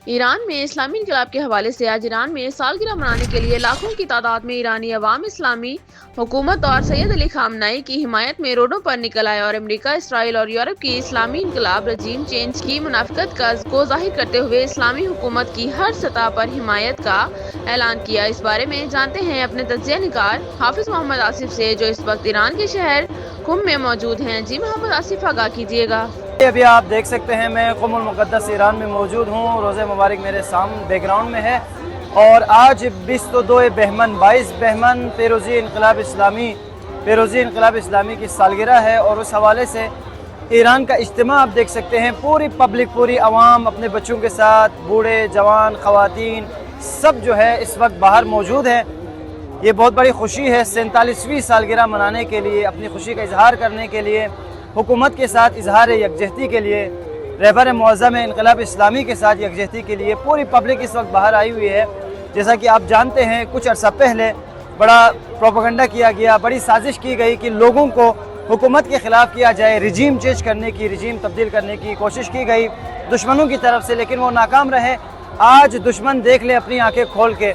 ایران میں اسلامی انقلاب کے حوالے سے آج ایران میں سالگرہ منانے کے لیے لاکھوں کی تعداد میں ایرانی عوام اسلامی حکومت اور سید علی خامنہ ای کی حمایت میں روڈوں پر نکل آئے اور امریکہ، اسرائیل اور یورپ کی اسلامی انقلاب رجیم چینج کی منافقت کو ظاہر کرتے ہوئے اسلامی حکومت کی ہر سطح پر حمایت کا اعلان کیا۔ اس بارے میں جانتے ہیں اپنے تجزیہ نگار حافظ محمد آصف سے، جو اس وقت ایران کے شہر قم میں موجود ہیں۔ جی محمد آصف، آگاہ کیجیے گا۔ ابھی آپ دیکھ سکتے ہیں میں قم المقدس ایران میں موجود ہوں، روزہ مبارک میرے سامنے بیک گراؤنڈ میں ہے، اور آج 22 بہمن 22 بہمن پیروزی انقلاب اسلامی کی سالگرہ ہے، اور اس حوالے سے ایران کا اجتماع آپ دیکھ سکتے ہیں، پوری پبلک، پوری عوام اپنے بچوں کے ساتھ، بوڑھے جوان خواتین سب جو ہے اس وقت باہر موجود ہیں۔ یہ بہت بڑی خوشی ہے 47ویں سالگرہ منانے کے لیے، اپنی خوشی کا اظہار کرنے کے لیے، حکومت کے ساتھ اظہار یکجہتی کے لیے، رہبر معظم انقلاب اسلامی کے ساتھ یکجہتی کے لیے پوری پبلک اس وقت باہر آئی ہوئی ہے۔ جیسا کہ آپ جانتے ہیں کچھ عرصہ پہلے بڑا پروپیگنڈا کیا گیا، بڑی سازش کی گئی کہ لوگوں کو حکومت کے خلاف کیا جائے، رجیم چینج کرنے کی، رجیم تبدیل کرنے کی کوشش کی گئی دشمنوں کی طرف سے، لیکن وہ ناکام رہے۔ آج دشمن دیکھ لے اپنی آنکھیں کھول کے،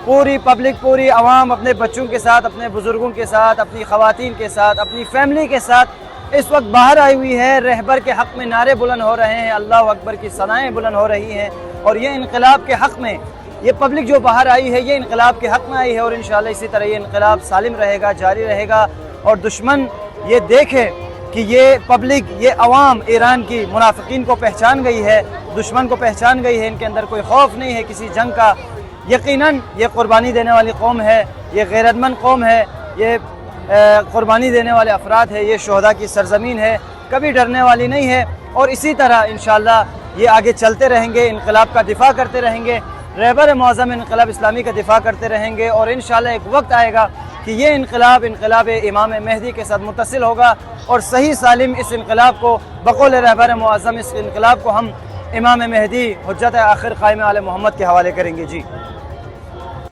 پوری پبلک، پوری عوام اپنے بچوں کے ساتھ، اپنے بزرگوں کے ساتھ، اپنی خواتین کے ساتھ، اپنی فیملی کے ساتھ اس وقت باہر آئی ہوئی ہے۔ رہبر کے حق میں نعرے بلند ہو رہے ہیں، اللہ اکبر کی ثنائیں بلند ہو رہی ہیں، اور یہ انقلاب کے حق میں، یہ پبلک جو باہر آئی ہے یہ انقلاب کے حق میں آئی ہے، اور انشاءاللہ اسی طرح یہ انقلاب سالم رہے گا، جاری رہے گا، اور دشمن یہ دیکھے کہ یہ پبلک، یہ عوام ایران کی منافقین کو پہچان گئی ہے، دشمن کو پہچان گئی ہے، ان کے اندر کوئی خوف نہیں ہے کسی جنگ کا۔ یقیناً یہ قربانی دینے والی قوم ہے، یہ غیرت مند قوم ہے، یہ قربانی دینے والے افراد ہے، یہ شہداء کی سرزمین ہے، کبھی ڈرنے والی نہیں ہے، اور اسی طرح انشاءاللہ یہ آگے چلتے رہیں گے، انقلاب کا دفاع کرتے رہیں گے، رہبر معظم انقلاب اسلامی کا دفاع کرتے رہیں گے، اور انشاءاللہ ایک وقت آئے گا کہ یہ انقلاب امام مہدی کے ساتھ متصل ہوگا، اور صحیح سالم اس انقلاب کو بقول رہبر معظم اس انقلاب کو ہم امام مہدی حجت آخر قائم آل محمد کے حوالے کریں گے۔ جی